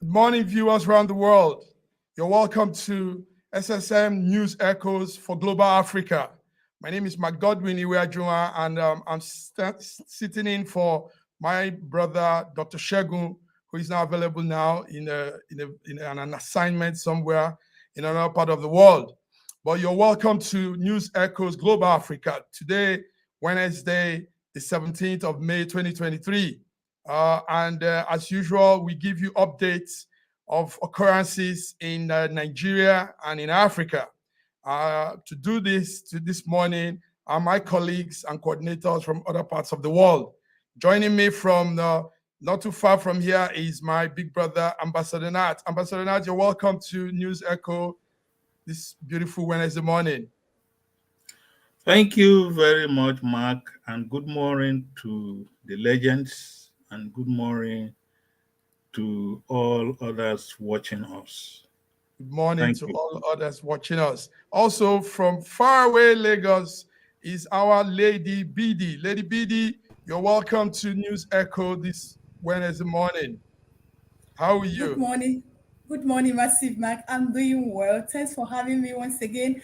Good morning, viewers around the world. You're welcome to SSM News Echoes for Global Africa. My name is Godwin Iweajunwa, and I'm sitting in for my brother, Dr. Seun, who is now available now in an assignment somewhere in another part of the world. But you're welcome to News Echoes Global Africa. Today, Wednesday, the 17th of May, 2023. And as usual, we give you updates of occurrences in Nigeria and in Africa. To do this morning are my colleagues and coordinators from other parts of the world. Joining me from not too far from here is my big brother, Ambassador Nat. Ambassador Nat, you're welcome to News Echo this beautiful Wednesday morning. Thank you very much, Mark, and good morning to the legends, and good morning to all others watching us. Good morning to all others watching us. Also from faraway Lagos is our Lady BD. Lady BD, you're welcome to News Echo this Wednesday morning. How are you? Good morning. Good morning, Massive Mark. I'm doing well. Thanks for having me once again.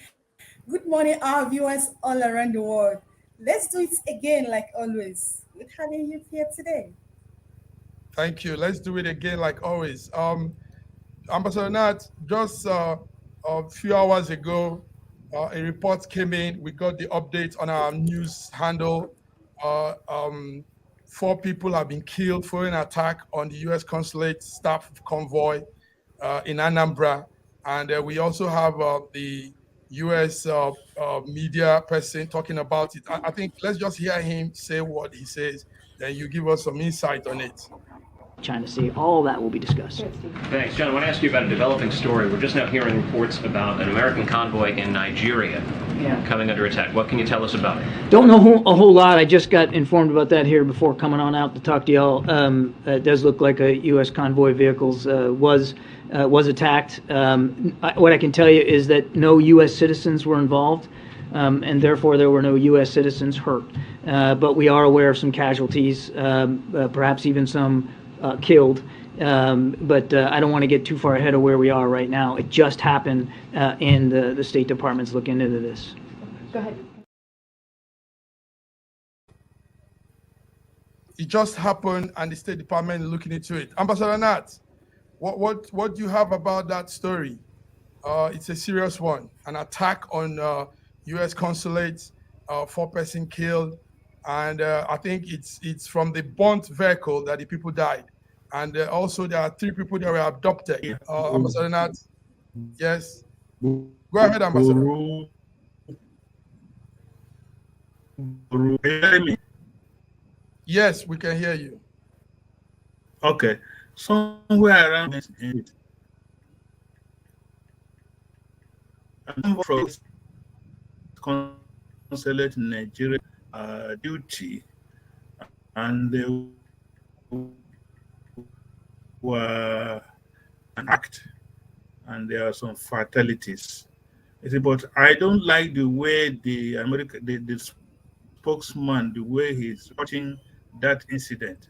Good morning, our viewers all around the world. Let's do it again like always. Good having you here today. Thank you. Let's do it again like always. Ambassador Nat, just a few hours ago, a report came in. We got the update on our news handle. 4 people have been killed following an attack on the U.S. consulate staff convoy in Anambra. And we also have the U.S. Media person talking about it. I think let's just hear him say what he says, then you give us some insight on it. China Sea, all that will be discussed. Thanks. John, I want to ask you about a developing story. We're just now hearing reports about an American convoy in Nigeria coming under attack. What can you tell us about it? Don't know a whole lot. I just got informed about that here before coming on out to talk to y'all. It does look like a U.S. convoy vehicles was attacked. What I can tell you is that no U.S. citizens were involved, and therefore there were no U.S. citizens hurt. But we are aware of some casualties, perhaps even some killed, but I don't want to get too far ahead of where we are right now. It just happened, and the State Department's looking into this. Go ahead. It just happened, and the State Department is looking into it. Ambassador Nat, what do you have about that story? It's a serious one. An attack on U.S. consulate, 4-person killed, and I think it's from the burnt vehicle that the people died. And also there are 3 people that were abducted. Ambassador Nat, yes. Go ahead, Ambassador. Yes, we can hear you. Okay, somewhere around this a number of consulate in Nigeria duty, and they were an act, and there are some fatalities. But I don't like the way the spokesman, the way he's watching that incident.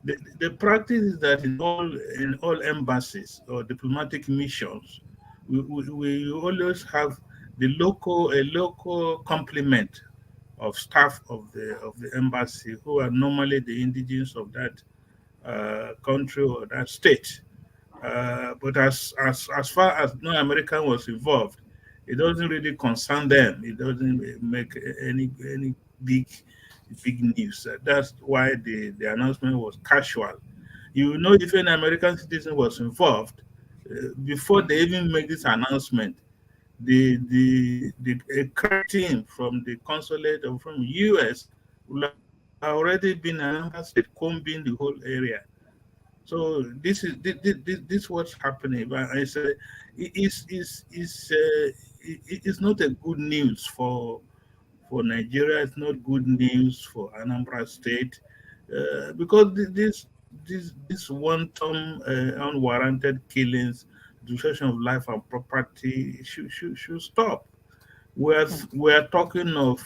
The practice is that in all embassies or diplomatic missions, we always have a local complement of staff of the embassy who are normally the indigenous of that country or that state. But as far as no American was involved, it doesn't really concern them. It doesn't make any big news. That's why the announcement was casual. You know, if an American citizen was involved, before they even make this announcement, the team from the consulate or from US will have already been announced, combing the whole area. So this is what's happening. But it's not a good news for Nigeria. It's not good news for Anambra State because this wanton unwarranted killings, destruction of life and property should stop. We're talking of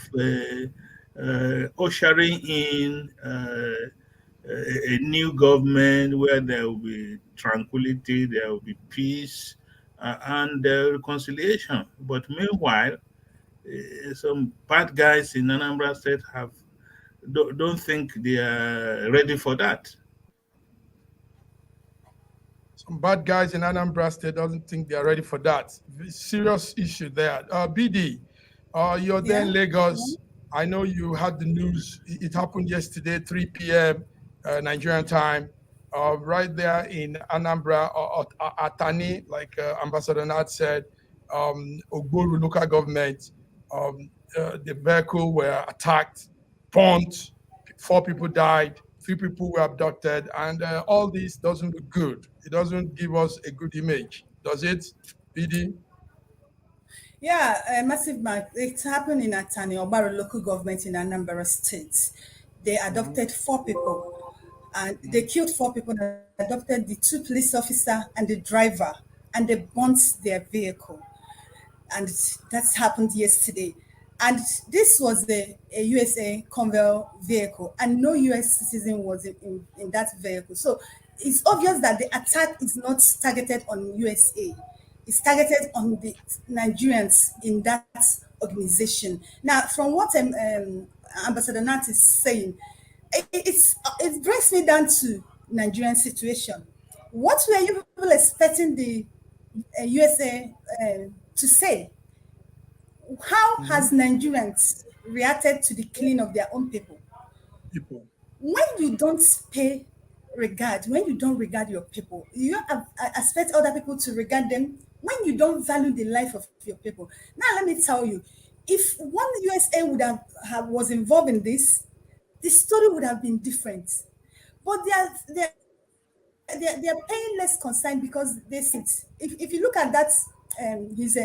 ushering in a new government where there will be tranquility, there will be peace, and reconciliation. But meanwhile, some bad guys in Anambra State don't think they are ready for that. Some bad guys in Anambra State doesn't think they are ready for that. Serious issue there. BD, you're there in Yeah. Lagos. I know you had the news. It happened yesterday, 3 p.m. Nigerian time, right there in Anambra, Atani, like Ambassador Nat said, Ogboru local government. The vehicle were attacked, bombed. 4 people died. 3 people were abducted, and all this doesn't look good. It doesn't give us a good image, does it, BD? Yeah, massive mark. It happened in Atani, Obaro local government in Anambra State. They Mhm. adopted 4 people, and they killed 4 people and adopted the 2 police officer and the driver, and they burnt their vehicle. And that's happened yesterday. And this was a USA convoy vehicle, and no US citizen was in that vehicle. So it's obvious that the attack is not targeted on USA. It's targeted on the Nigerians in that organization. Now, from what Ambassador Nat is saying, it brings me down to Nigerian situation. What were you people expecting the USA to say? How Mhm. has Nigerians reacted to the killing of their own people? People. When you don't pay regard, when you don't regard your people, you expect other people to regard them. When you don't value the life of your people. Now, let me tell you, if one USA would have was involved in this, the story would have been different. But they are paying less concern because they see it. If you look at that, his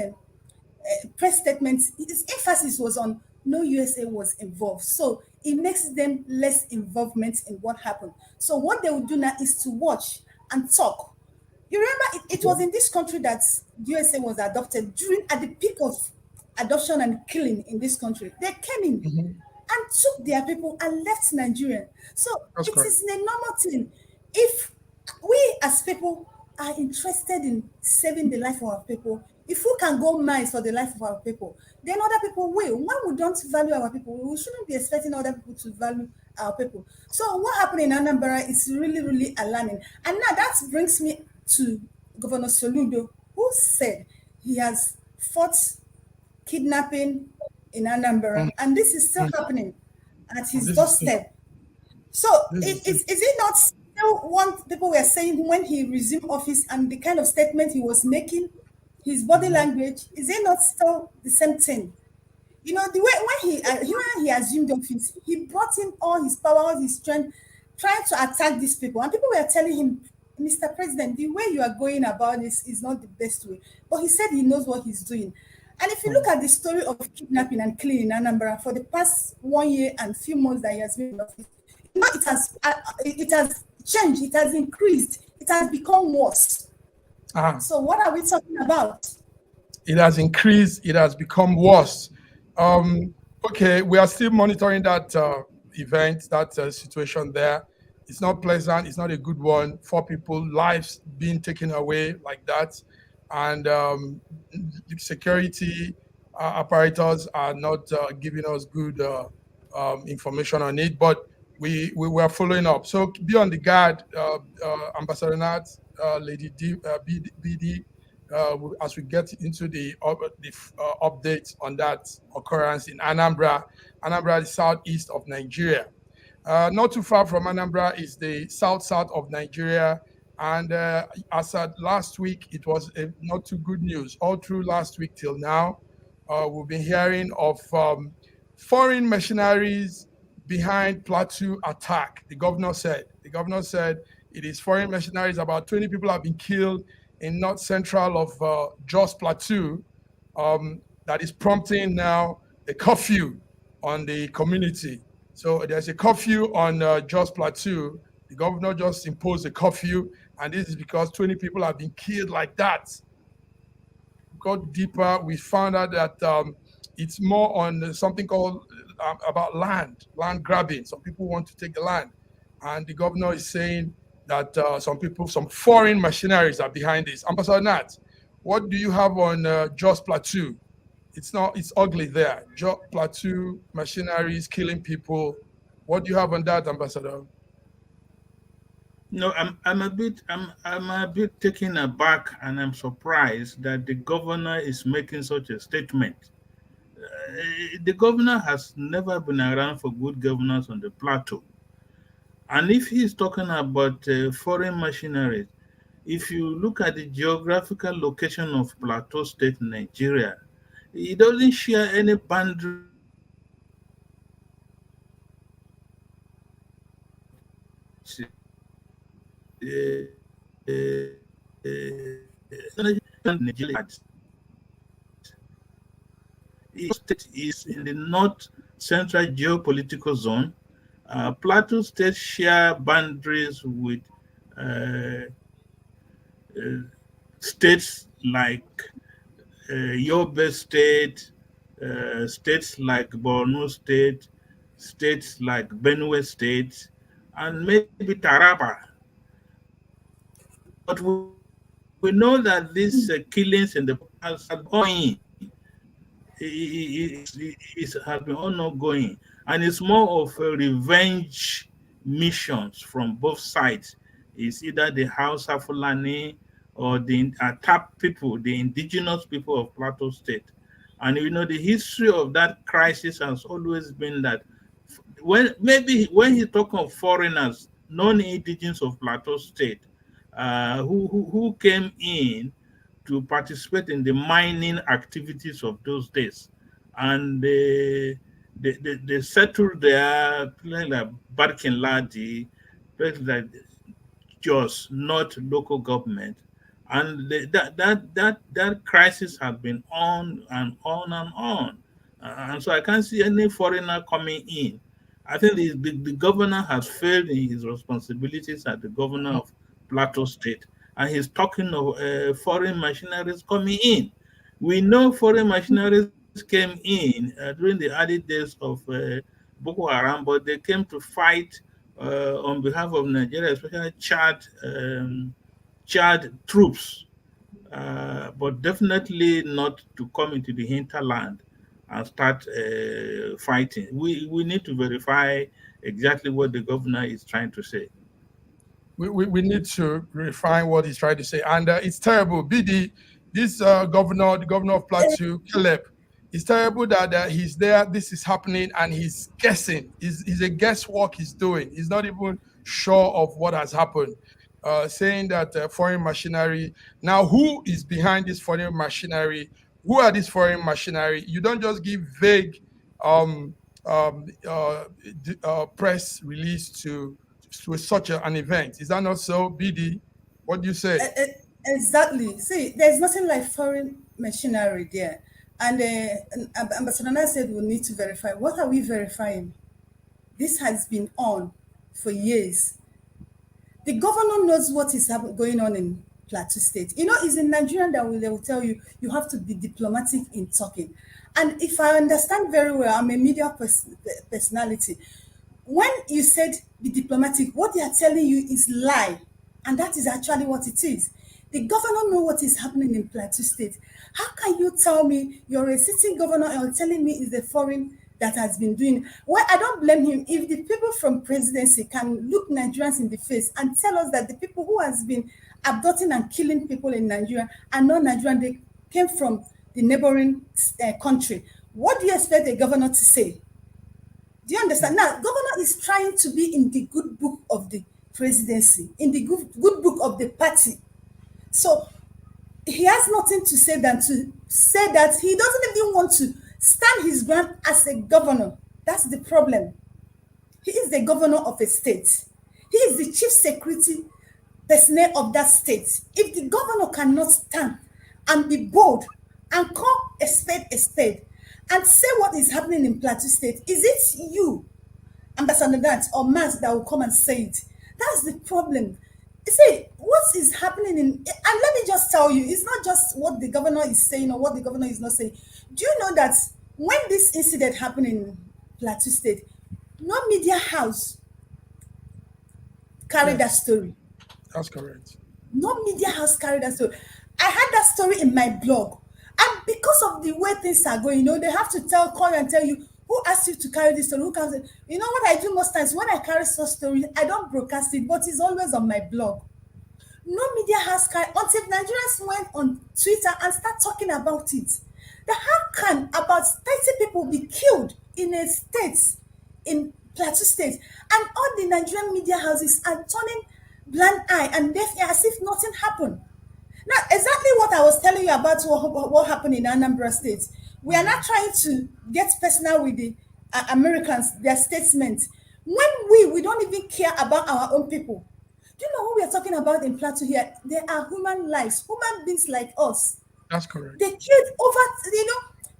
press statement, his emphasis was on no USA was involved. So it makes them less involvement in what happened. So what they will do now is to watch and talk. You remember it was in this country that USA was adopted during at the peak of adoption and killing in this country. They came in Mhm. and took their people and left Nigeria. So That's it correct. is a normal thing. If we as people are interested in saving the life of our people, if we can go miles for the life of our people, then other people will. When we don't value our people, we shouldn't be expecting other people to value our people. So what happened in Anambra is really, really alarming. And now that brings me to Governor Soludo, who said he has fought kidnapping in Mhm. Anambra, and this is still Mhm. happening at And his this is still, doorstep. So, this is still, is it not still what people were saying when he resumed office and the kind of statement he was making, his body Mhm. language, is it not still the same thing? You know, the way when he assumed office, he brought in all his power, all his strength, trying to attack these people. And people were telling him, Mr. President, the way you are going about this is not the best way. But he said he knows what he's doing. And if you look Mhm. at the story of kidnapping and killing in Anambra for the past 1 year and few months that he has been in office, you know, it has changed, it has increased, it has become worse. Ah, So what are we talking about? it has increased, it has become worse. Um, okay, we are still monitoring that event, that situation there. It's not pleasant, it's not a good one. 4 people, lives being taken away like that. And the security apparatus are not giving us good information on it, but we were following up. So be on the guard, Ambassador Nat, Lady BD, as we get into the updates on that occurrence in Anambra. Anambra is southeast of Nigeria. Not too far from Anambra is the south of Nigeria. And as at last week, it was not too good news. All through last week till now, we've been hearing of foreign mercenaries behind Plateau attack. The governor said it is foreign mercenaries. About 20 people have been killed in north central of Jos Plateau, that is prompting now a curfew on the community. So there's a curfew on Jos Plateau. The governor just imposed a curfew, and this is because 20 people have been killed like that. Got deeper, we found out that it's more on something called about land grabbing. Some people want to take the land. and the governor is saying that some foreign mercenaries are behind this. Ambassador Nat, what do you have on Jos Plateau? It's ugly there. Jos Plateau, mercenaries killing people. What do you have on that, Ambassador? No, I'm a bit taken aback, and I'm surprised that the governor is making such a statement. The governor has never been around for good governance on the plateau. And if he's talking about foreign machinery, if you look at the geographical location of Plateau State, Nigeria, it doesn't share any boundary Nigeria. State is in the north central geopolitical zone. Plateau State share boundaries with uh, states like Yobe State, states like Borno State, states like Benue State, and maybe Taraba. But we know that these killings in the past are going. It has been ongoing, and it's more of a revenge missions from both sides. It's either the Hausa Fulani or the Atap people, the indigenous people of Plateau State. And the history of that crisis has always been that when he talk of foreigners, non-indigenous of Plateau State, who came in to participate in the mining activities of those days. And they settled there, places like Barkin Ladi, places like Jos, not local government. And that crisis has been on and on and on. And so I can't see any foreigner coming in. I think the governor has failed in his responsibilities as the governor of Plateau State, and he's talking of foreign machineries coming in. We know foreign machineries came in during the early days of Boko Haram, but they came to fight on behalf of Nigeria, especially Chad troops, but definitely not to come into the hinterland and start fighting. We need to verify exactly what the governor is trying to say. We need to refine what he's trying to say. And it's terrible. BD, this governor, the governor of Plateau, Caleb, it's terrible that he's there, this is happening, and he's guessing. He's a guesswork he's doing. He's not even sure of what has happened. Saying that foreign machinery. Now, who is behind this foreign machinery? Who are these foreign machinery? You don't just give vague press release to such an event. Is that not so, BD? What do you say? Exactly. See, there's nothing like foreign machinery there. And Ambassador Nana said we need to verify. What are we verifying? This has been on for years. The governor knows what is going on in Plateau State. It's in Nigeria that they will tell you you have to be diplomatic in talking. And if I understand very well, I'm a media personality. When you said be diplomatic, what they are telling you is lie. And that is actually what it is. The governor knows what is happening in Plateau State. How can you tell me you're a sitting governor and telling me it's the foreign that has been doing? Well, I don't blame him. If the people from presidency can look Nigerians in the face and tell us that the people who has been abducting and killing people in Nigeria are not Nigerian, they came from the neighboring country, what do you expect a governor to say? Do you understand? Now, governor is trying to be in the good book of the presidency, in the good book of the party. So he has nothing to say than to say that he doesn't even want to stand his ground as a governor. That's the problem. He is the governor of a state. He is the chief security personnel of that state. If the governor cannot stand and be bold and call a spade and say what is happening in Plateau State, is it you, Ambassador Nat or Matt, that will come and say it? That's the problem. You see, what is happening and let me just tell you, it's not just what the governor is saying or what the governor is not saying. Do you know that when this incident happened in Plateau State, no media house carried that story. That's correct. No media has carried that story. I had that story in my blog. And because of the way things are going, they have to call and tell you who asked you to carry this story, who comes. You know what I do most times? When I carry such stories, I don't broadcast it, but it's always on my blog. No media has carried until Nigerians went on Twitter and start talking about it. That how can about 30 people be killed in a state, in Plateau State, and all the Nigerian media houses are turning blind eye and deaf ear as if nothing happened. Now, exactly what I was telling you about what happened in Anambra State. We are not trying to get personal with the Americans, their statements. When we don't even care about our own people. Do you know who we are talking about in Plateau here? They are human lives, human beings like us. That's correct. They killed over,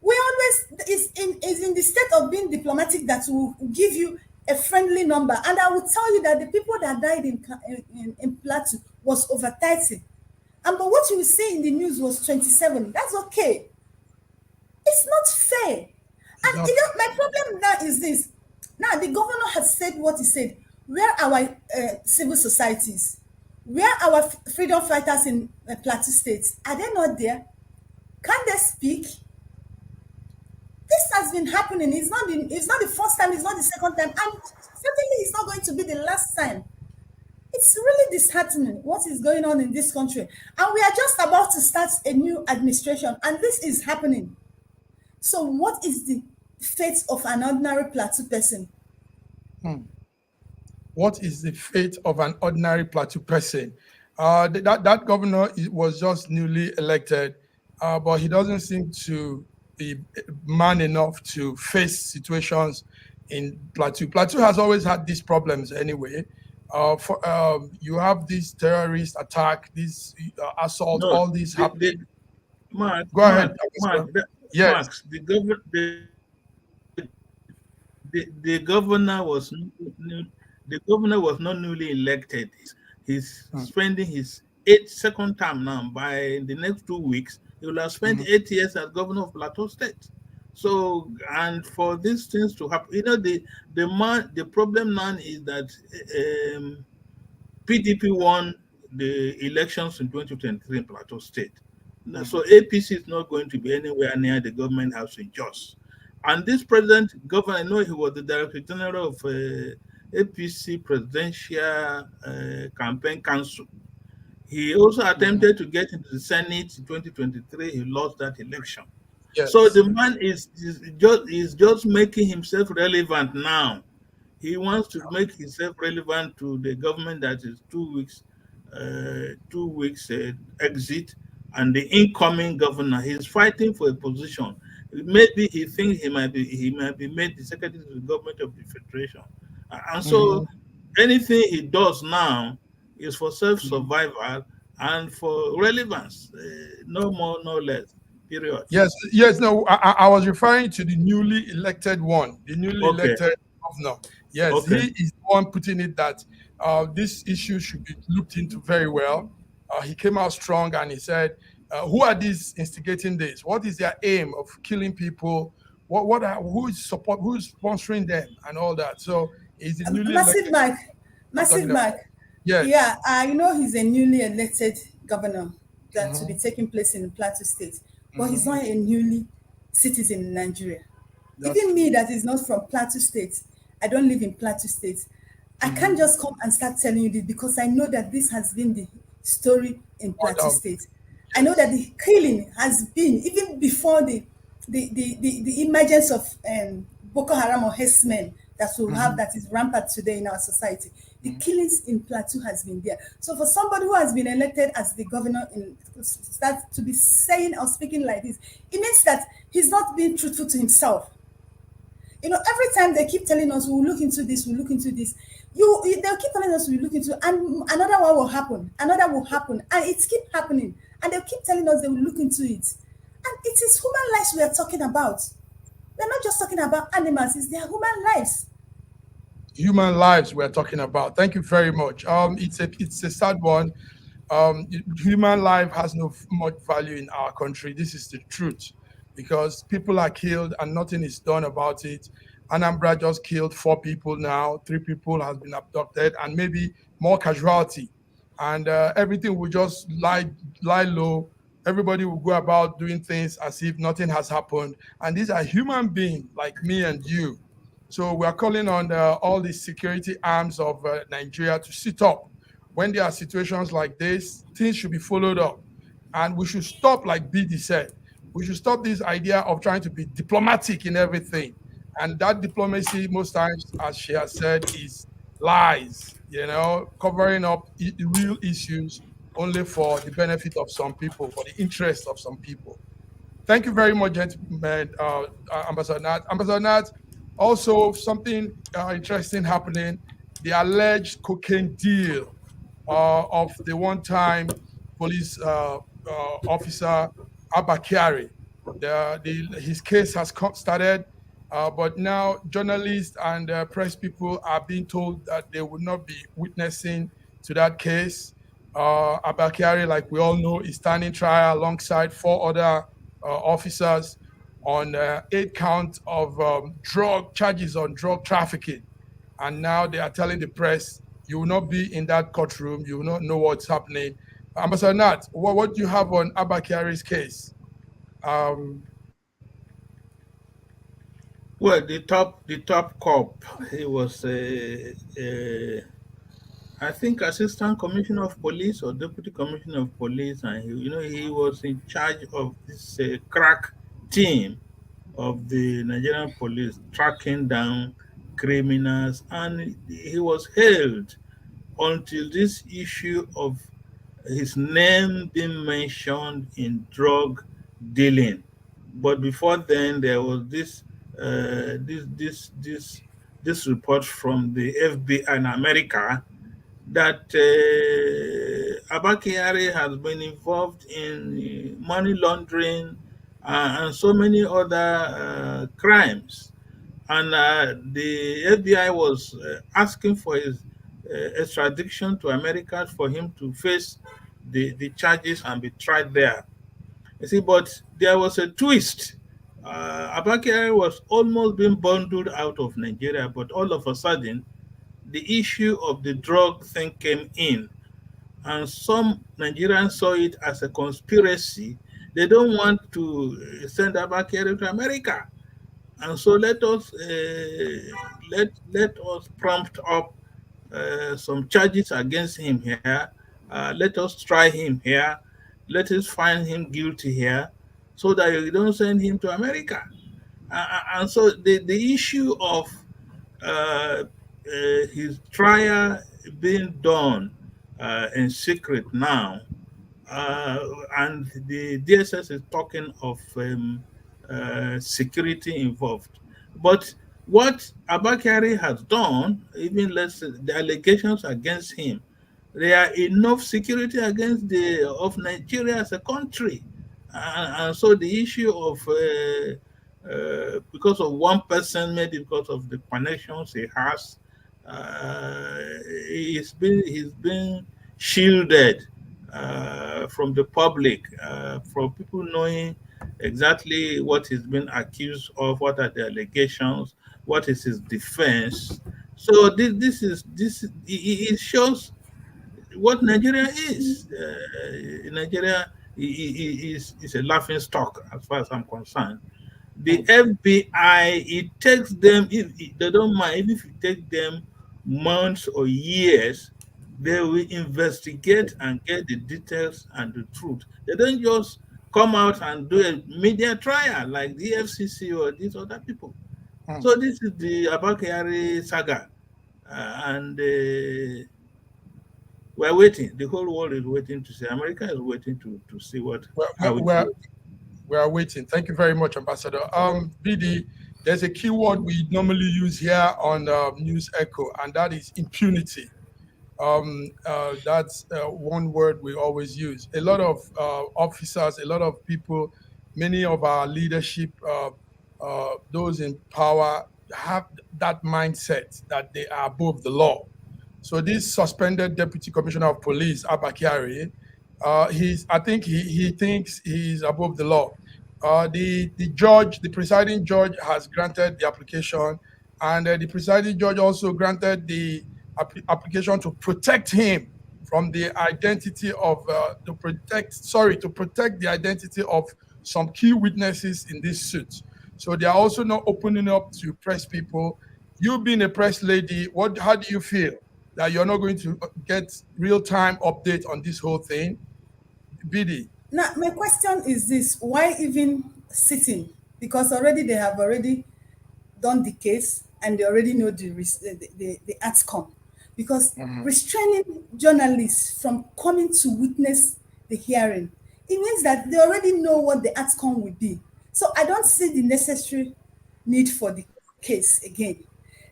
we always is in the state of being diplomatic that will give you a friendly number. And I will tell you that the people that died in Plateau was over 30. But what you will see in the news was 27. That's okay. It's not fair. And my problem now is this. Now, the governor has said what he said. Where are our civil societies? Where are our freedom fighters in Plateau State? Are they not there? Can they speak? This has been happening. It's not the first time. It's not the second time. And certainly it's not going to be the last time. It's really disheartening what is going on in this country. And we are just about to start a new administration. And this is happening. So what is the fate of an ordinary Plateau person? What is the fate of an ordinary Plateau person? That governor was just newly elected, but he doesn't seem to be man enough to face situations in Plateau. Plateau has always had these problems anyway. You have this terrorist attack, this assault, all these happening. Go ahead. Yes. Max, the governor was not newly elected. He's spending his second term now. By the next 2 weeks, he will have spent 8 years as governor of Plateau State. So, and for these things to happen, the problem now is that PDP won the elections in 2023 in Plateau State. So APC is not going to be anywhere near the government house in Jos. And this present governor, I know he was the Director General of APC Presidential Campaign Council. He also attempted to get into the Senate in 2023. He lost that election. Yes. So the man is just making himself relevant now. He wants to make himself relevant to the government that is 2 weeks, 2 weeks exit, and the incoming governor. He's fighting for a position. Maybe he thinks he might be made the secretary to the government of the federation, and so anything he does now is for self-survival and for relevance, no more, no less. Period. Yes. No, I was referring to the newly elected one, the newly elected governor. Yes, he is the one putting it that this issue should be looked into very well. He came out strong and he said, who are these instigating this? What is their aim of killing people? Who is sponsoring them and all that? So he's a newly Massive Mike. Yes. Yeah, I know he's a newly elected governor that to be taking place in Plateau State, but he's not a newly citizen in Nigeria. Even me that is not from Plateau State, I don't live in Plateau State. I can't just come and start telling you this because I know that this has been the story in Plateau State. I know that the killing has been even before the emergence of Boko Haram or herdsmen that we have that is rampant today in our society. The killings in Plateau has been there. So for somebody who has been elected as the governor start to be saying or speaking like this, it means that he's not being truthful to himself. Every time they keep telling us we'll look into this, they'll keep telling us we'll look into it, and another one will happen, and it keeps happening, and they'll keep telling us they will look into it. And it is human lives we are talking about. We're not just talking about animals, it's their human lives. Human lives we're talking about. Thank you very much. It's a sad one. Human life has no much value in our country. This is the truth, because people are killed and nothing is done about it. Anambra just killed 4 people now. 3 people has been abducted, and maybe more casualty. And everything will just lie low. Everybody will go about doing things as if nothing has happened. And these are human beings like me and you. So we are calling on all the security arms of Nigeria to sit up. When there are situations like this, things should be followed up. And we should stop, like BD said, we should stop this idea of trying to be diplomatic in everything. And that diplomacy, most times, as she has said, is lies, covering up real issues only for the benefit of some people, for the interest of some people. Thank you very much, gentlemen, Ambassador Nat. Ambassador Nat, also something interesting happening, the alleged cocaine deal of the one-time police officer, Abba Kyari. His case has started, but now journalists and press people are being told that they will not be witnessing to that case. Abba Kyari, like we all know, is standing trial alongside 4 other officers on 8 counts of drug charges on drug trafficking. And now they are telling the press, you will not be in that courtroom. You will not know what's happening. Ambassador Nat, what do you have on Abba Kyari's case? Well, the top cop, he was I think assistant commissioner of police or deputy commissioner of police, and he was in charge of this crack team of the Nigerian police tracking down criminals, and he was held until this issue of his name being mentioned in drug dealing. But before then, there was this report from the FBI in America that Abba Kyari has been involved in money laundering and so many other crimes. And the FBI was asking for his extradition to America for him to face the charges and be tried there. You see, but there was a twist. Abba Kyari was almost being bundled out of Nigeria, but all of a sudden, the issue of the drug thing came in, and some Nigerians saw it as a conspiracy. They don't want to send Abba Kyari to America, and so let us prompt up some charges against him here. Let us try him here. Let us find him guilty here, so that you don't send him to America. And so the issue of his trial being done in secret now, and the DSS is talking of security involved. But what Abba Kyari has done, even the allegations against him, there are enough security against of Nigeria as a country, and so the issue of because of one person, maybe because of the connections he has, he's been shielded from the public, from people knowing exactly what he's been accused of, what are the allegations, what is his defense. So it shows what Nigeria is. Nigeria is a laughing stock as far as I'm concerned. The FBI, it takes them, if they don't mind, even if it takes them months or years, they will investigate and get the details and the truth. They don't just come out and do a media trial like the FCC or these other people. So this is the Abba Kyari saga, and we're waiting. The whole world is waiting to see. America is waiting to see we are waiting. Thank you very much, Ambassador. BD, there's a keyword we normally use here on News Echo, and that is impunity. That's one word we always use. A lot of officers, a lot of people, many of our leadership, those in power, have that mindset that they are above the law. So this suspended Deputy Commissioner of Police, Abba Kyari, I think he thinks he's above the law. The presiding judge has granted the application, And the presiding judge also granted the application to protect him from the identity of to protect the identity of some key witnesses in this suit. So they are also not opening up to press people. You being a press lady, how do you feel that you're not going to get real-time update on this whole thing? BD. Now, my question is this: why even sitting? Because already they have already done the case and they already know the outcome. Because restraining journalists from coming to witness the hearing, it means that they already know what the outcome will be. So I don't see the necessary need for the case again.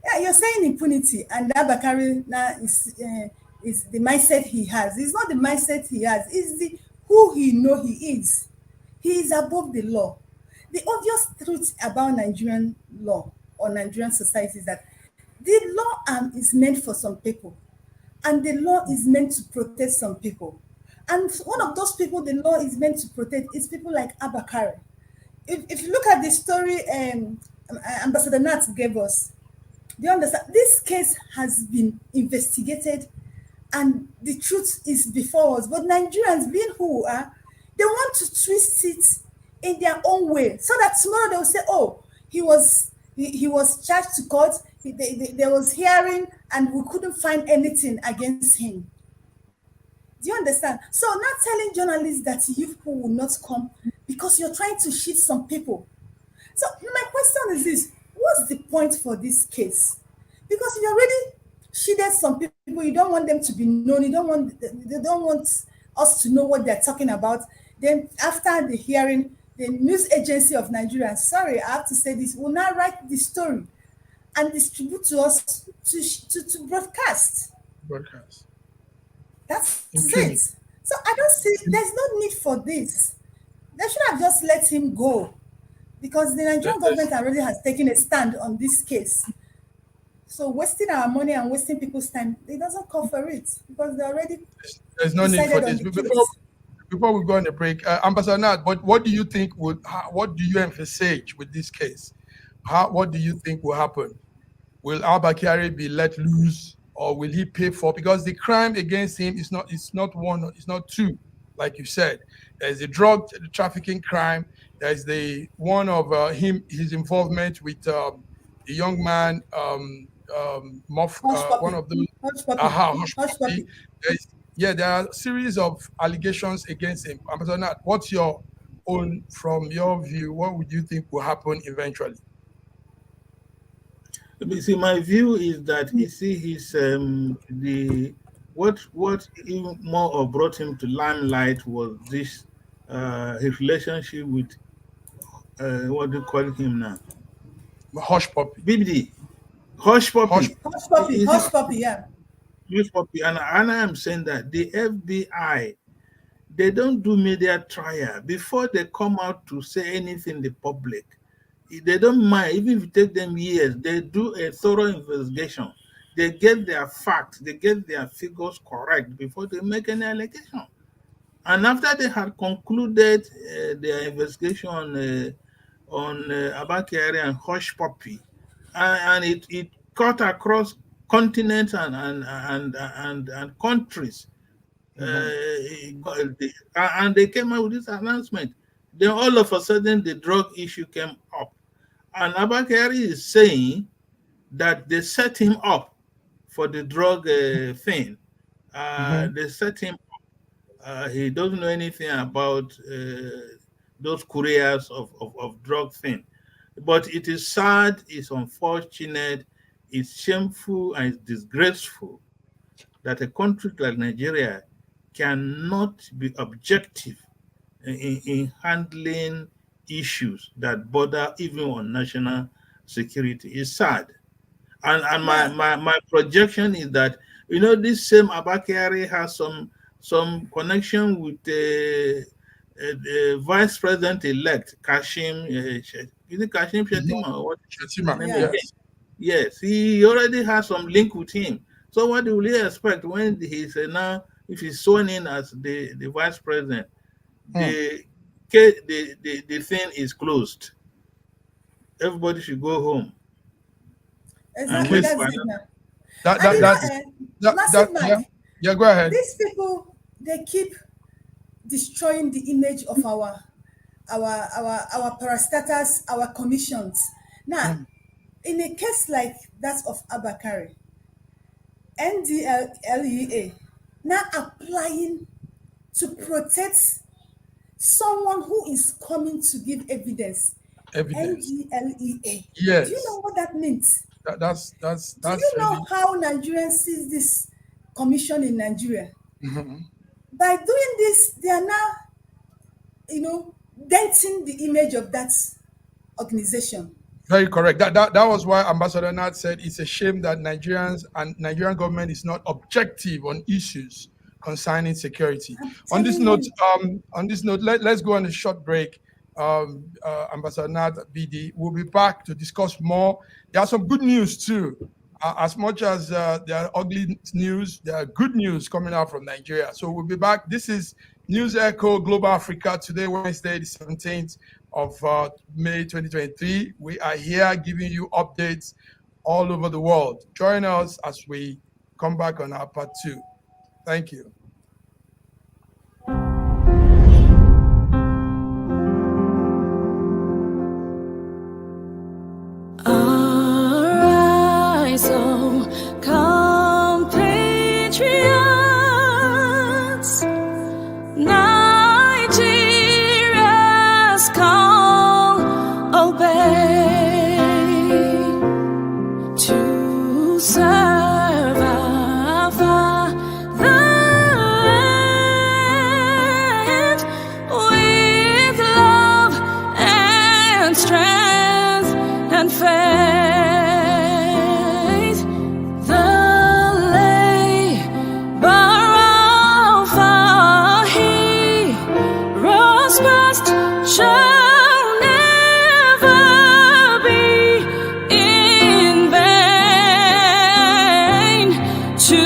Yeah, you're saying impunity, and that Bakari now is the mindset he has. It's not the mindset he has, it's the who he know he is. He is above the law. The obvious truth about Nigerian law or Nigerian society is that the law is meant for some people, and the law is meant to protect some people. And one of those people the law is meant to protect is people like Abba. If you look at the story Ambassador Nat gave us, do you understand? This case has been investigated and the truth is before us. But Nigerians, being who are, they want to twist it in their own way so that tomorrow they will say, oh, he was charged to court, there was hearing, and we couldn't find anything against him. Do you understand? So not telling journalists that you people will not come because you're trying to shift some people. So my question is this: what's the point for this case? Because you already shielded some people, you don't want them to be known, they don't want us to know what they're talking about. Then after the hearing, the news agency of Nigeria, sorry, I have to say this, will now write the story and distribute to us to broadcast. That's it. So I don't see, there's no need for this. They should have just let him go, because the Nigerian government already has taken a stand on this case. So wasting our money and wasting people's time, it doesn't call for it, because they already there's no need for this. Before we go on the break, Ambassador Nat, but what do you think what do you emphasize with this case? What do you think will happen? Will Abba Kyari be let loose, or will he pay for? Because the crime against him is not one, it's not two, like you said. There's the drug trafficking crime. There's the one of his involvement with the young man, one of those. Hush Puppy. There are a series of allegations against him. Ambassador Nat, what's your own, from your view, what would you think will happen eventually? See, my view is that he's what even more brought him to limelight was this his relationship with what do you call him now? Hush Puppy. BBD. Hush Puppy. Hush Puppy, yeah. Hush Puppy. And I am saying that the FBI, they don't do media trial before they come out to say anything in the public. They don't mind, even if it take them years, they do a thorough investigation. They get their facts, they get their figures correct before they make any allegation. And after they had concluded their investigation on Abba Kyari and Hush Puppy, and it cut across continents and countries, and they came out with this announcement. Then all of a sudden, the drug issue came up. And Abba Kyari is saying that they set him up for the drug thing. They set him up. He doesn't know anything about those couriers of drug thing. But it is sad, it's unfortunate, it's shameful, and it's disgraceful that a country like Nigeria cannot be objective in handling issues that border even on national security. Is sad. And my projection is that, this same Abba Kyari has some connection with the vice president-elect, Kashim. Is it Kashim Shettima or what? Shettima, yes. He already has some link with him. So what do we expect when he's now, if he's sworn in as the vice president, the thing is closed. Everybody should go home. Exactly, wait that's for it now. That, And that, you that, know, that, Massive yeah, Mike, yeah, go ahead. these people, they keep destroying the image of our parastatals, our commissions. Now, Mm. in a case like that of Abba, NDLEA now applying to protect someone who is coming to give evidence. Evidence. NDLEA. Do you know Yes. what that means? Do you That's know really. how Nigerians see this commission in Nigeria? Mhm. By doing this, they are now, denting the image of that organization. Very correct. That was why Ambassador Nat said it's a shame that Nigerians and Nigerian government is not objective on issues concerning security. I'm On this telling note, you. let's go on a short break. Ambassador Nat BD, we'll be back to discuss more. There are some good news too. As much as there are ugly news, there are good news coming out from Nigeria. So we'll be back. This is News Echo Global Africa today, Wednesday, the 17th of May 2023. We are here giving you updates all over the world. Join us as we come back on our part 2. Thank you. Arise, O compatriots, Nigeria's call, obey to serve our fatherland with love and strength and faith. The labor of our heroes past shall never be in vain. To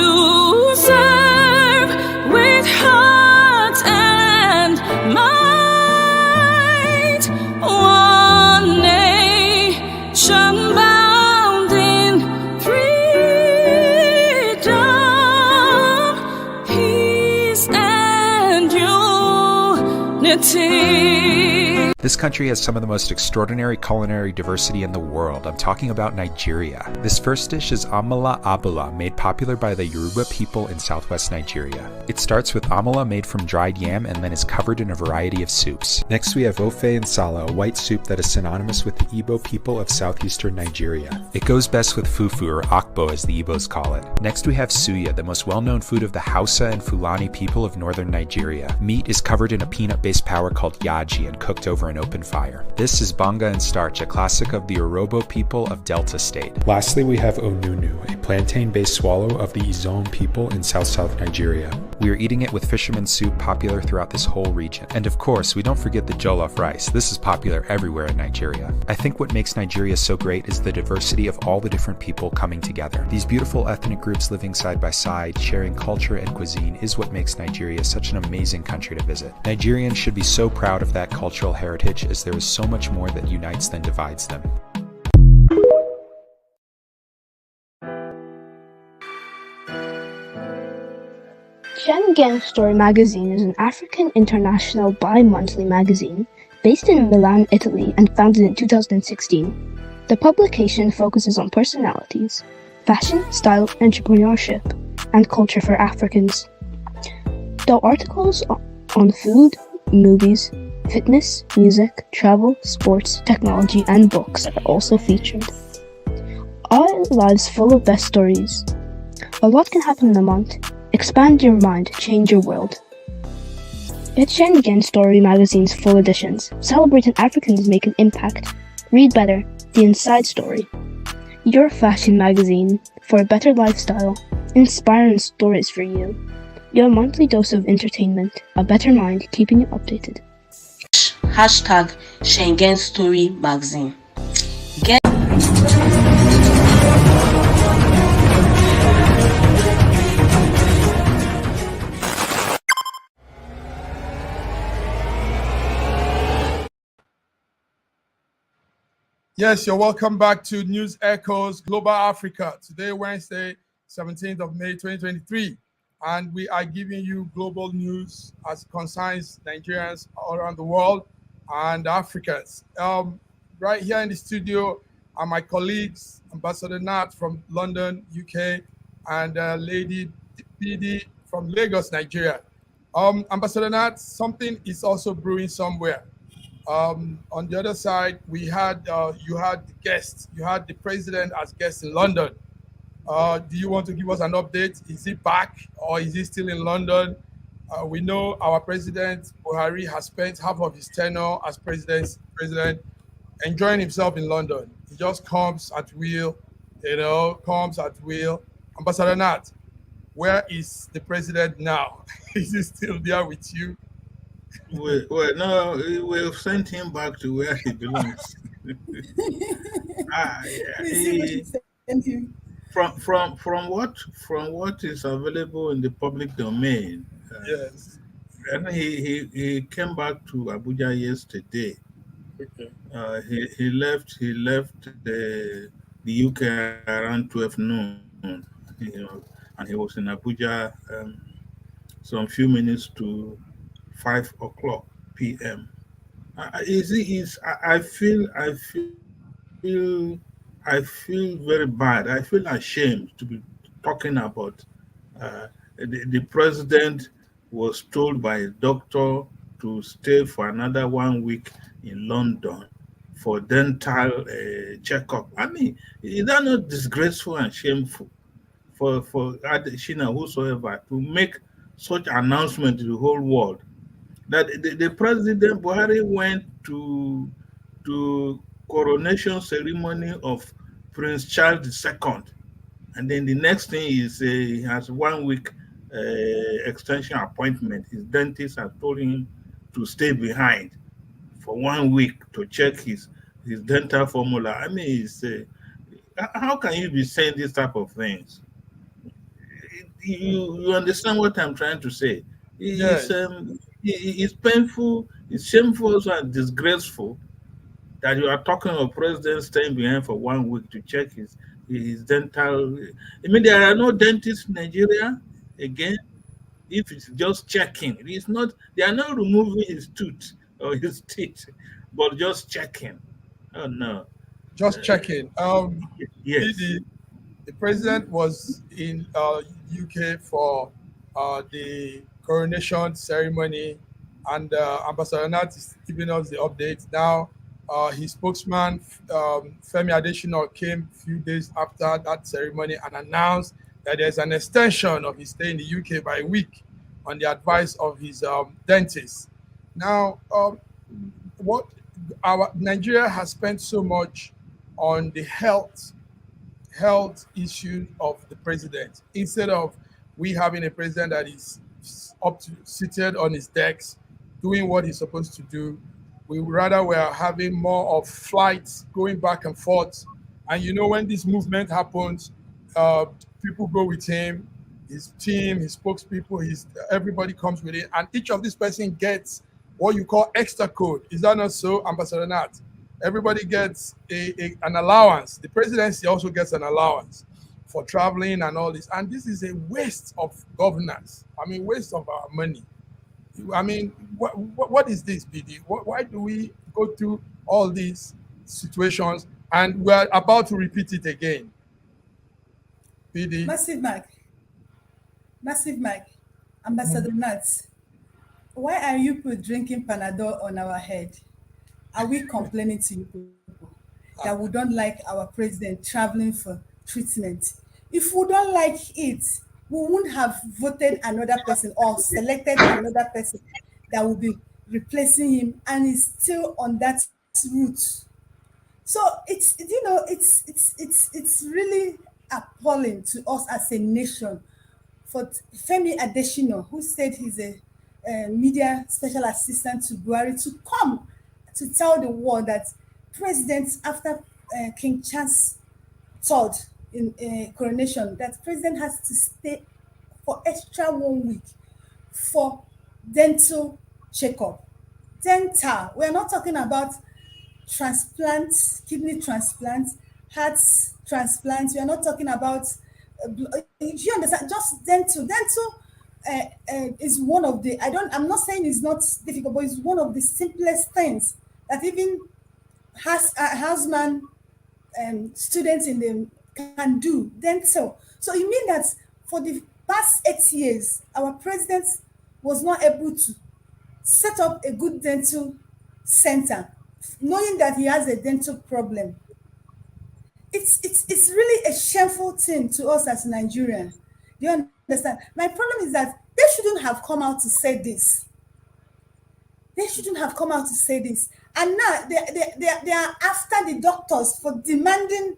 serve with heart and might, one nation bound in freedom, peace and unity. This country has some of the most extraordinary culinary diversity in the world. I'm talking about Nigeria. This first dish is amala abula, made popular by the Yoruba people in southwest Nigeria. It starts with amala made from dried yam and then is covered in a variety of soups. Next we have ofe nsala, a white soup that is synonymous with the Igbo people of southeastern Nigeria. It goes best with fufu, or akbo as the Igbos call it. Next we have suya, the most well-known food of the Hausa and Fulani people of northern Nigeria. Meat is covered in a peanut-based powder called yaji and cooked over an open fire. This is banga and starch, a classic of the Urhobo people of Delta State. Lastly, we have onunu, a plantain-based swallow of the Izon people in south-south Nigeria. We are eating it with fisherman soup, popular throughout this whole region. And of course, we don't forget the jollof rice. This is popular everywhere in Nigeria. I think what makes Nigeria so great is the diversity of all the different people coming together. These beautiful ethnic groups living side by side, sharing culture and cuisine is what makes Nigeria such an amazing country to visit. Nigerians should be so proud of that cultural heritage, as there is so much more that unites than divides them. Schengen Story magazine is an African international bi-monthly magazine based in Milan, Italy, and founded in 2016. The publication focuses on personalities, fashion, style, entrepreneurship, and culture for Africans. Though articles on food, movies, fitness, music, travel, sports, technology, and books are also featured. Our lives full of best stories. A lot can happen in a month. Expand your mind, change your world. Get Schengen Story magazine's full editions. Celebrating Africans make an impact. Read better, the inside story. Your fashion magazine for a better lifestyle. Inspiring stories for you. Your monthly dose of entertainment. A better mind keeping you updated. Hashtag Schengen Story magazine. Yes, you're welcome back to News Echoes Global Africa. Today, Wednesday, 17th of May, 2023. And we are giving you global news as concerns Nigerians all around the world and Africans. Right here in the studio are my colleagues, Ambassador Nat from London, UK, and Lady PD from Lagos, Nigeria. Ambassador Nat, something is also brewing somewhere. On the other side, we had you had the guest, you had the president as guest in London. Do you want to give us an update? Is he back or is he still in London? We know our president Buhari has spent half of his tenure as president enjoying himself in London. He just comes at will, comes at will. Ambassador Nat, where is the president now? Is he still there with you? No, we've sent him back to where he belongs. Ah, from what is available in the public domain, Yes. and he came back to Abuja yesterday. Okay. He left the UK around 12 noon, and he was in Abuja some few minutes to 5 o'clock p.m. I feel very bad. I feel ashamed to be talking about the president was told by a doctor to stay for another 1 week in London for dental checkup. I mean, is that not disgraceful and shameful for Adeshina whosoever to make such announcement to the whole world? That the president Buhari went to coronation ceremony of Prince Charles II, and then the next thing is he has 1 week extension appointment. His dentist has told him to stay behind for 1 week to check his dental formula. I mean, how can you be saying this type of things? You understand what I'm trying to say? Yes. It's painful, it's shameful, also, and disgraceful that you are talking of president staying behind for 1 week to check his dental. I mean, there are no dentists in Nigeria again. If it's just checking, it's not. They are not removing his tooth or his teeth, but just checking. Oh no. Just checking. Yes. The president was in UK for the coronation ceremony, and Ambassador Nat is giving us the update now. His spokesman, Femi Adesina, came a few days after that ceremony and announced that there's an extension of his stay in the UK by a week on the advice of his dentist. Now, what our Nigeria has spent so much on the health issue of the president instead of we having a president that is seated on his decks doing what he's supposed to do. We are having more of flights going back and forth. And when this movement happens, people go with him, his team, his spokespeople, everybody comes with it, and each of this person gets what you call extra code. Is that not so, Ambassador Nat? Everybody gets an allowance. The presidency also gets an allowance for traveling and all this. And this is a waste of governance. I mean, waste of our money. I mean, what is this, BD? Why do we go through all these situations and we're about to repeat it again? BD. Massive Mike, Ambassador Nats, why are you people drinking Panadol on our head? Are we complaining to you people that we don't like our president traveling for treatment? If we don't like it, we wouldn't have voted another person or selected another person that will be replacing him, and is still on that route. So it's really appalling to us as a nation for Femi Adesina, who said he's a media special assistant to Buhari, to come to tell the world that president after King Charles III in coronation, that president has to stay for extra 1 week for dental checkup. Dental, we're not talking about transplants, kidney transplants, heart transplants. We are not talking about, do you understand? Just dental. Is one of the, I'm not saying it's not difficult, but it's one of the simplest things that even houseman students in them can do. Dental. So you mean that for the past 8 years, our president was not able to set up a good dental center, knowing that he has a dental problem. It's really a shameful thing to us as Nigerians. Do you understand? My problem is that they shouldn't have come out to say this. They shouldn't have come out to say this. And now they are after the doctors for demanding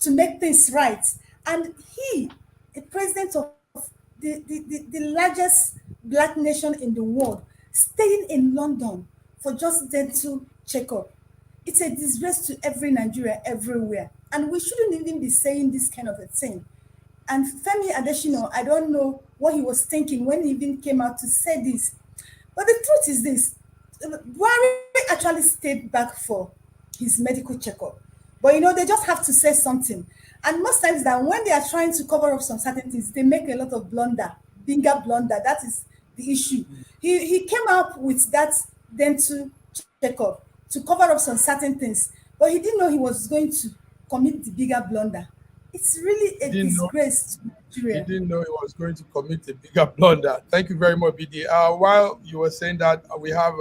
to make things right. And he, the president of the largest black nation in the world, staying in London for just dental checkup. It's a disgrace to every Nigeria everywhere. And we shouldn't even be saying this kind of a thing. And Femi Adesina, I don't know what he was thinking when he even came out to say this. But the truth is this, Buhari actually stayed back for his medical checkup. But they just have to say something. And most times that when they are trying to cover up some certain things, they make a lot of bigger blunder. That is the issue. He came up with that dental checkup to cover up some certain things, but he didn't know he was going to commit the bigger blunder. It's really a disgrace to Nigeria. He didn't know he was going to commit a bigger blunder. Thank you very much, BD. While you were saying that, we have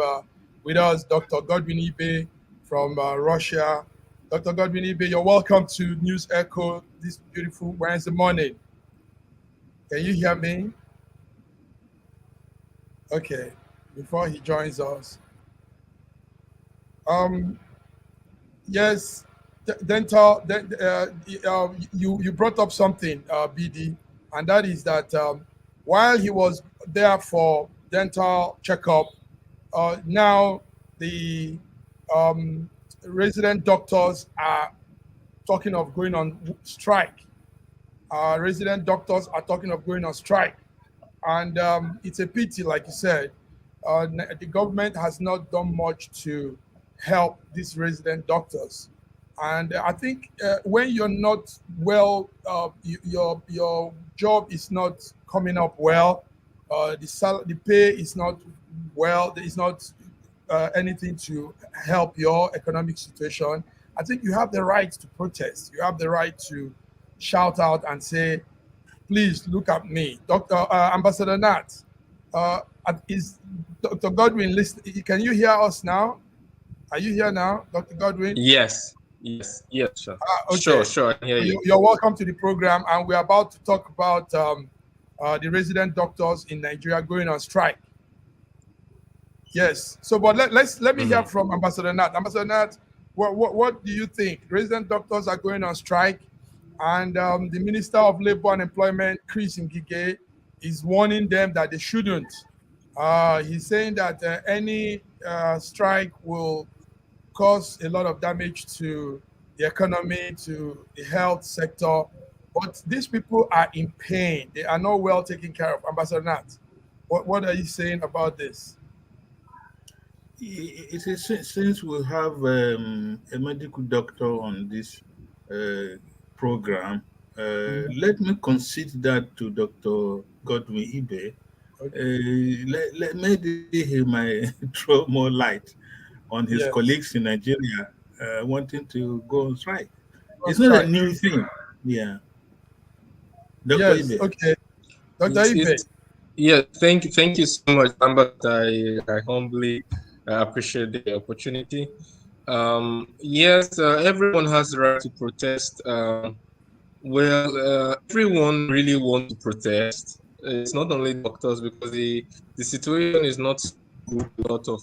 with us Dr. Godwin Ibe from Russia. Dr. Godwin Ibe, you're welcome to News Echo this beautiful Wednesday morning. Can you hear me? Okay, before he joins us. Yes, dental. You brought up something, BD, and that is that while he was there for dental checkup, now the resident doctors are talking of going on strike. Resident doctors are talking of going on strike, and it's a pity, like you said. The government has not done much to help these resident doctors, and I think when you're not well, your job is not coming up well, the pay is not well, there is not anything to help your economic situation. I think you have the right to protest. You have the right to shout out and say, please look at me. Ambassador Nat, is Dr. Godwin listening? Can you hear us now? Are you here now, Dr. Godwin? Yes, sure. Okay. Sure. I hear you. You're welcome to the program, and we're about to talk about the resident doctors in Nigeria going on strike. Yes. So, but let me hear from Ambassador Nat. Ambassador Nat, what do you think? Resident doctors are going on strike, and the Minister of Labor and Employment, Chris Ngige, is warning them that they shouldn't. He's saying that any strike will cause a lot of damage to the economy, to the health sector. But these people are in pain. They are not well taken care of. Ambassador Nat, what are you saying about this? Since we have a medical doctor on this program, let me concede that to Dr. Godwin Ibe. Maybe he might throw more light on his colleagues in Nigeria wanting to go on strike. It's not a new thing. Yeah. Dr. Ibe. Okay. Dr. Ibe. Yeah, thank you so much, Ambassador. I humbly appreciate the opportunity. Yes, everyone has the right to protest. Everyone really wants to protest. It's not only doctors, because the situation is not good for a lot of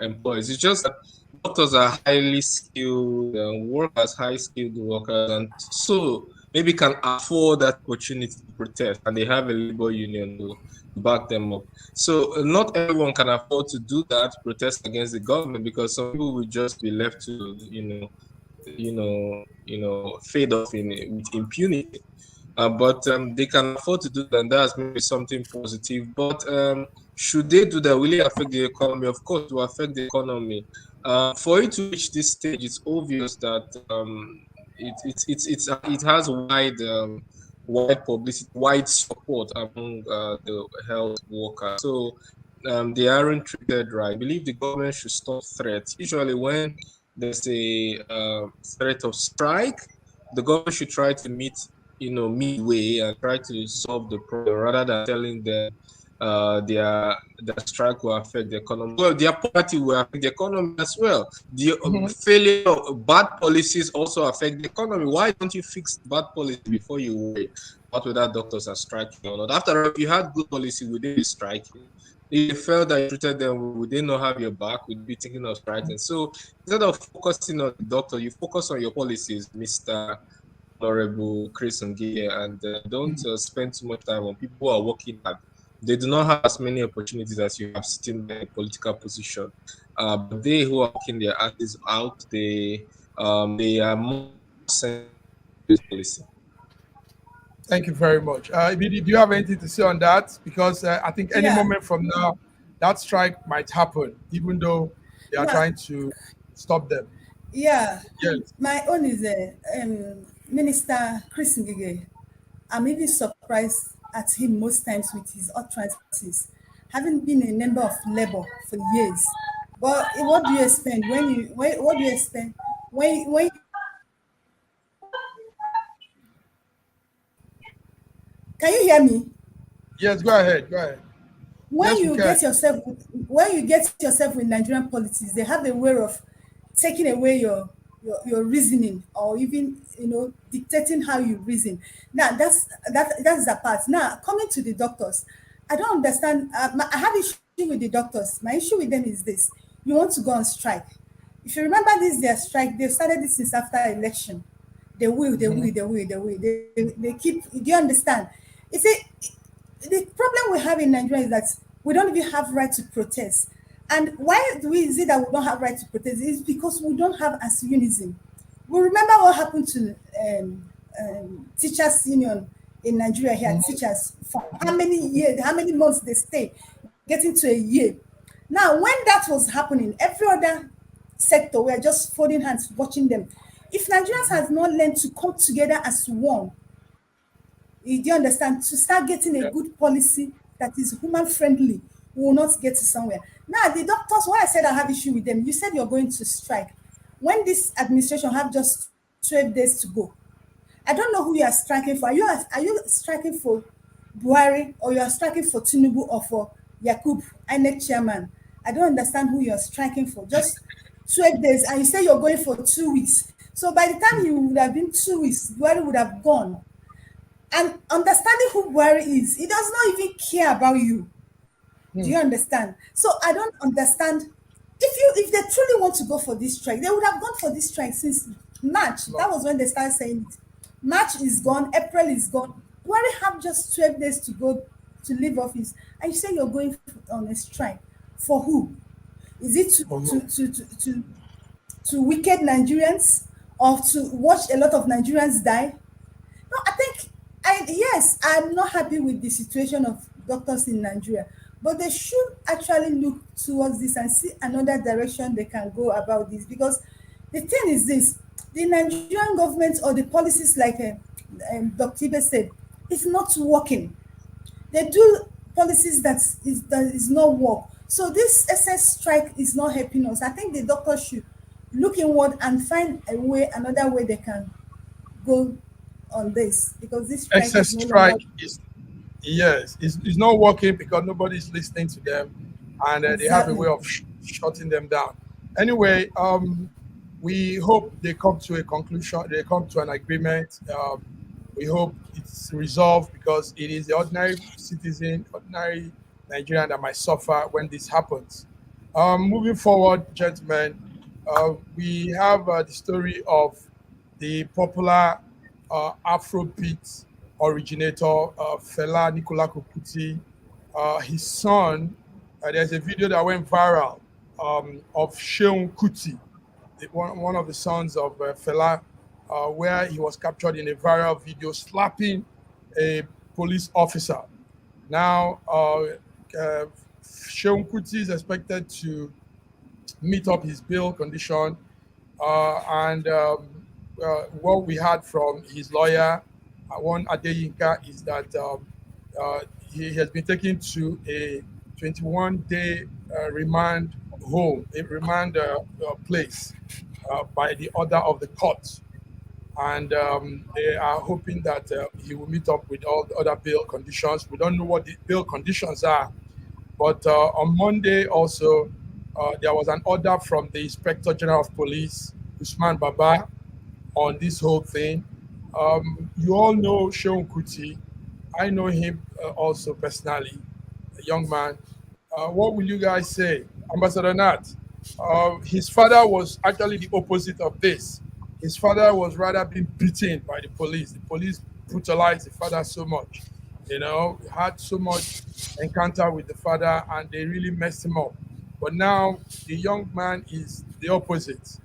employees. It's just that doctors are highly skilled, work as high skilled workers, and so maybe can afford that opportunity to protest, and they have a labor union to back them up. So not everyone can afford to do that, protest against the government, because some people will just be left to fade off with impunity. But they can afford to do that, and that's maybe something positive. But should they do that, will it affect the economy? Of course, it will affect the economy. For it to reach this stage, it's obvious that it has wide publicity, wide support among the health workers. So they aren't treated right. I believe the government should stop threats. Usually, when there's a threat of strike, the government should try to meet, midway and try to solve the problem rather than telling them their strike will affect the economy. Well, their poverty will affect the economy as well. The failure of bad policies also affect the economy. Why don't you fix bad policy before you worry about whether doctors are striking or not? After all, if you had good policy, would they be striking? If you felt that you treated them, would they not have your back? Would you be thinking of striking? So instead of focusing on the doctor, you focus on your policies, Mr. Honorable Chris Ngige, and don't spend too much time on people who are working hard. They do not have as many opportunities as you have sitting in a political position. But they who are working their asses out, they are more sensitive to policy. Thank you very much. Ibidi, do you have anything to say on that? Because I think any moment from now, that strike might happen, even though they are trying to stop them. Yeah. Yes. My own is Minister Chris Ngige. I'm even surprised at him most times with his utterances, having been a member of Labour for years. But what do you expect what do you expect when can you hear me? Yes, go ahead. Go ahead. When Yes, we you can. get yourself with Nigerian politics, they have a way of taking away your reasoning, or even dictating how you reason. Now that's the part. Now coming to the doctors, I don't understand. I have issue with the doctors. My issue with them is this: you want to go on strike. If you remember this, their strike, they started this since after election. They will. They keep. Do you understand? You see, the problem we have in Nigeria is that we don't even have right to protest. And why is it that we don't have right to protest? It's because we don't have as unison. We remember what happened to teachers union in Nigeria here, teachers, for how many years, how many months they stay, getting to a year. Now, when that was happening, every other sector, we are just folding hands, watching them. If Nigerians have not learned to come together as one, do you understand? To start getting a good policy that is human friendly, we will not get to somewhere. Now, the doctors, why I said I have issue with them, you said you're going to strike. When this administration have just 12 days to go, I don't know who you are striking for. Are you striking for Buhari, or you are striking for Tinubu, or for Yakub, INEC chairman? I don't understand who you are striking for. Just 12 days, and you say you're going for 2 weeks. So by the time you would have been 2 weeks, Buhari would have gone. And understanding who Buhari is, he does not even care about you. Do you understand? So I don't understand. If they truly want to go for this strike, they would have gone for this strike since March. That was when they started saying it. March is gone, April is gone. Buhari have just 12 days to go to leave office, and you say you're going on a strike. For who? Is it to wicked Nigerians, or to watch a lot of Nigerians die? No, I think I'm not happy with the situation of doctors in Nigeria, but they should actually look towards this and see another direction they can go about this. Because the thing is this: the Nigerian government, or the policies, like Dr. Ibe said, it's not working. They do policies that is not work. So this SS strike is not helping us. I think the doctors should look inward and find another way they can go on this, because this strike Excess is no strike longer... is not working because nobody's listening to them, and they have a way of shutting them down. Anyway, we hope they come to a conclusion. They come to an agreement. We hope it's resolved, because it is the ordinary citizen, ordinary Nigerian that might suffer when this happens. Moving forward, gentlemen, we have the story of the popular Afrobeat originator, Fela Nicola Kuti. His son, there's a video that went viral of Seun Kuti, one of the sons of Fela, where he was captured in a viral video slapping a police officer. Now, Seun Kuti is expected to meet up his bail condition. And what we heard from his lawyer, one Adeyinka, is that he has been taken to a 21-day remand home, a remand place by the order of the court. And they are hoping that he will meet up with all the other bail conditions. We don't know what the bail conditions are, but on Monday also, there was an order from the Inspector General of Police, Usman Baba, on this whole thing. You all know Seun Kuti. I know him also personally, a young man. What will you guys say? Ambassador Nat, his father was actually the opposite of this. His father was rather being beaten by the police. The police brutalized the father so much. You know, he had so much encounter with the father and they really messed him up. But now the young man is the opposite.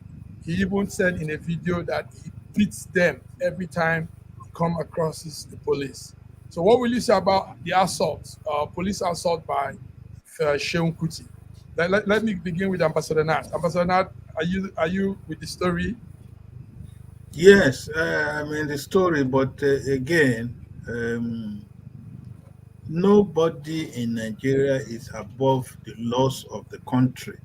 He even said in a video that he beats them every time he come across the police. So what will you say about the assault, police assault by Seun Kuti? Let me begin with Ambassador Nat. Ambassador Nat, are you with the story? Yes, I mean the story, but again, nobody in Nigeria is above the laws of the country.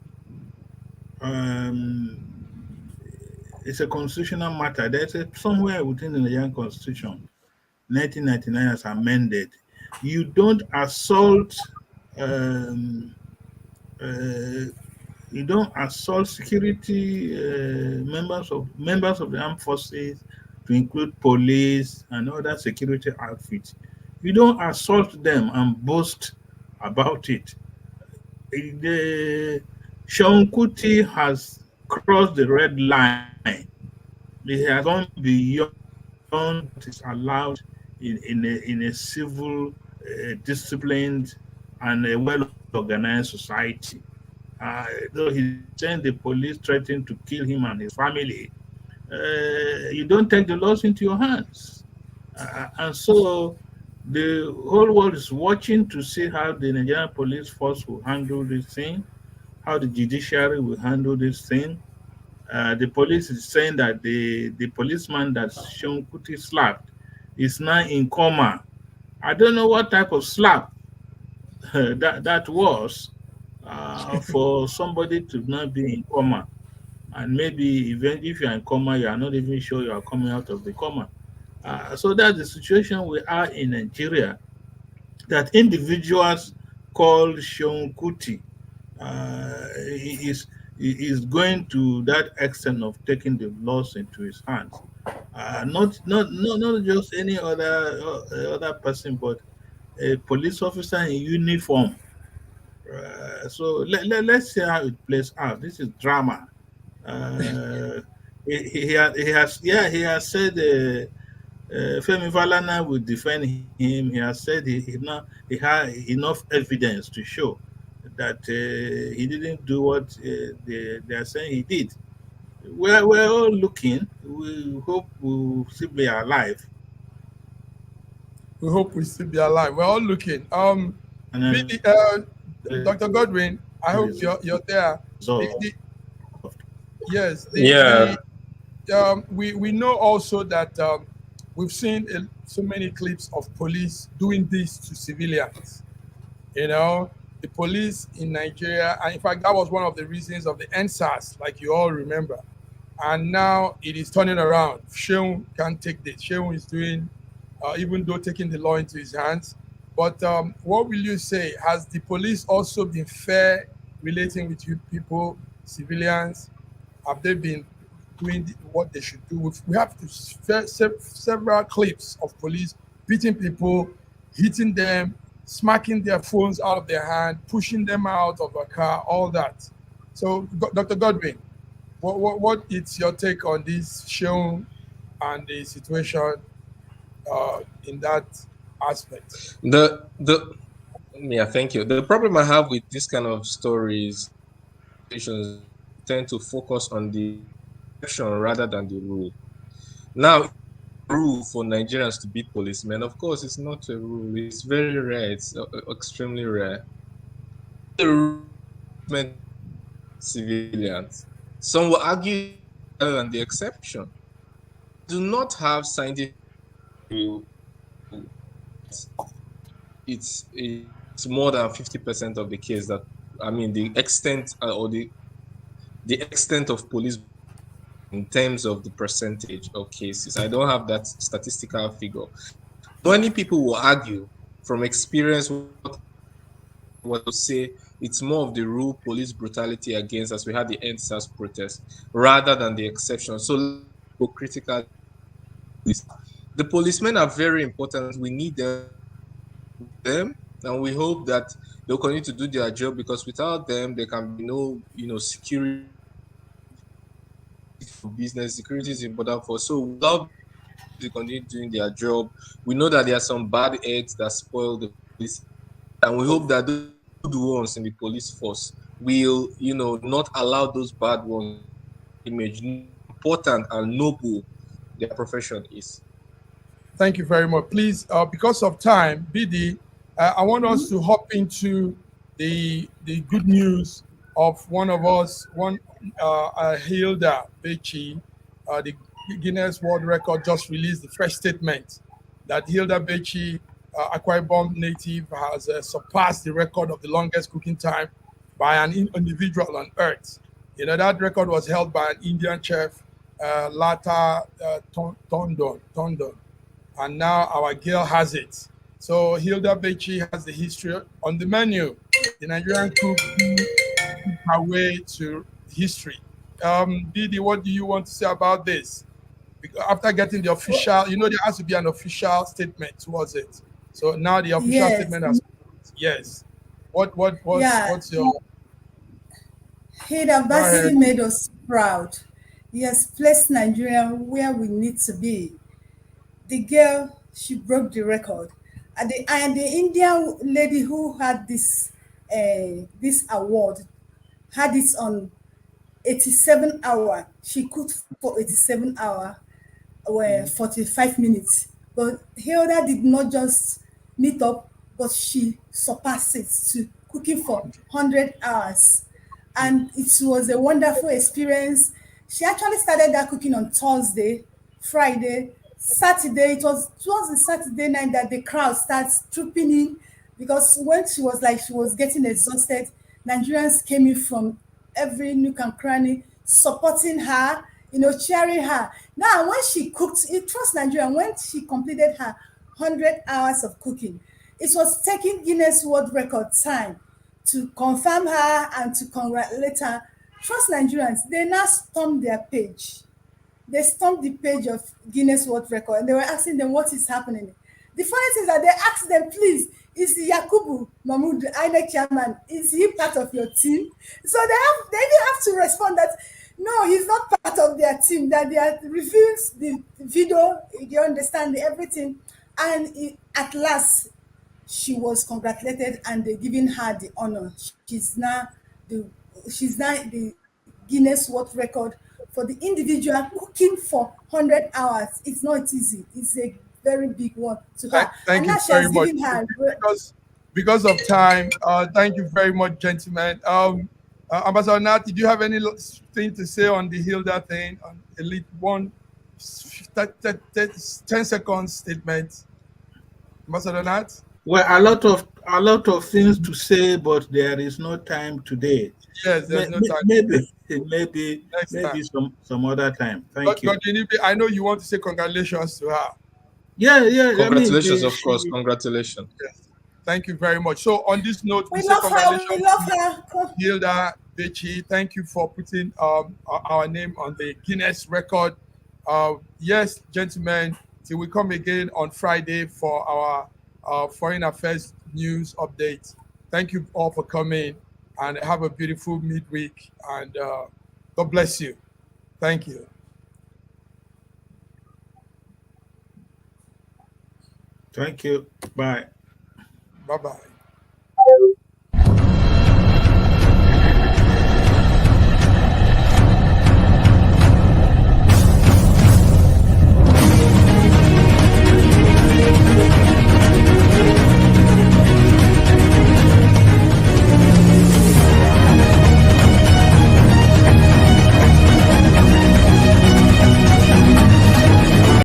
It's a constitutional matter. There's somewhere within the Nigerian Constitution, 1999 as amended, you don't assault um, uh, you don't assault security members of the armed forces, to include police and other security outfits. You don't assault them and boast about it. The Seun Kuti has crossed the red line. He has gone beyond what is allowed in a civil, disciplined, and a well-organized society. Though he sent the police threatening to kill him and his family, you don't take the laws into your hands. And so the whole world is watching to see how the Nigerian police force will handle this thing, how the judiciary will handle this thing. The police is saying that the policeman that Seun Kuti slapped is now in coma. I don't know what type of slap that was for somebody to not be in coma. And maybe even if you're in coma, you are not even sure you are coming out of the coma. So that's the situation we are in Nigeria, that individuals called Seun Kuti he is going to that extent of taking the laws into his hands. Not just any other person, but a police officer in uniform. So let's see how it plays out. This is drama. Uh, he has said Femi Falana will defend him. He has said he had enough evidence to show that he didn't do what they are saying he did. We're all looking. We hope we'll still be alive. We hope we still be alive. We're all looking. Dr. Godwin, I hope you're there. Yes. We know also that we've seen so many clips of police doing this to civilians. You know, the police in Nigeria, and in fact, that was one of the reasons of the NSAS, like you all remember. And now it is turning around. Seun can't take this. Seun is doing, even though taking the law into his hands. But what will you say? Has the police also been fair relating with you people, civilians? Have they been doing what they should do? We have several clips of police beating people, hitting them, smacking their phones out of their hand, pushing them out of a car, all that. So, Dr. Godwin, what is your take on this Seun and the situation in that aspect? Thank you. The problem I have with this kind of stories tend to focus on the exception rather than the rule. Now, rule for Nigerians to beat policemen, of course, it's not a rule. It's very rare. It's extremely rare. The rule civilians. Some will argue rather than the exception. Do not have scientific proof. It's more than 50% of the case that, I mean, the extent or the extent of police in terms of the percentage of cases. I don't have that statistical figure. Many people will argue from experience what to say it's more of the rule police brutality against, as we had the NSAS protest, rather than the exception. So let's go critical. The policemen are very important. We need them, and we hope that they'll continue to do their job, because without them, there can be no, security for business. Security is important for us. So we love to continue doing their job. We know that there are some bad eggs that spoil the police, and we hope that those good ones in the police force will, not allow those bad ones image important and noble their profession is. Thank you very much. Please, because of time, BD, I want us to hop into the good news of one of us, Hilda Baci. The Guinness World Record just released the fresh statement that Hilda Baci, Akwa Ibom native, has surpassed the record of the longest cooking time by an individual on Earth. That record was held by an Indian chef, Lata Tondon. And now our girl has it. So Hilda Baci has the history on the menu. The Nigerian cook took her way to history. Didi, what do you want to say about this? Because after getting the official, there has to be an official statement towards it. So now the official statement has yes. What's your Hilda Baci made us proud. He has placed Nigeria where we need to be. The girl, she broke the record. And the Indian lady who had this award had it on 87 hours. She cooked for 87 hours, 45 minutes. But Hilda did not just meet up, but she surpassed it to cooking for 100 hours. And it was a wonderful experience. She actually started that cooking on Thursday, Friday, Saturday. It was the Saturday night that the crowd starts trooping in, because when she was getting exhausted, Nigerians came in from every nook and cranny supporting her, cheering her. Now, when she cooked, it trust Nigeria, when she completed her 100 hours of cooking, it was taking Guinness World Record time to confirm her and to congratulate her. Trust Nigerians, they now stormed their page. They stormed the page of Guinness World Record, and they were asking them what is happening. The funny thing is that they asked them, please, is Yakubu Mahmoud, INEC chairman, is he part of your team? So they didn't have to respond that, no, he's not part of their team, that they had reviewed the video, you understand, everything. And at last, she was congratulated and they giving her the honor. She's now the Guinness World Record for the individual cooking for 100 hours. It's not easy. It's a very big one to her. Thank you very much. Because of time, thank you very much, gentlemen. Ambassador Nat, did you have anything to say on the Hilda thing, on Elite 1, 10 seconds statement? Ambassador Nat? Well, a lot of things to say, but there is no time today. Yes, there's no time. Maybe some other time. Thank you. I know you want to say congratulations to her. Yeah. Congratulations, of course. Congratulations. Yes. Thank you very much. So on this note, we love her. Hilda Baci, thank you for putting our name on the Guinness record. Yes, gentlemen, till we come again on Friday for our foreign affairs news update. Thank you all for coming, and have a beautiful midweek, and God bless you. Thank you. Thank you. Bye. Bye-bye.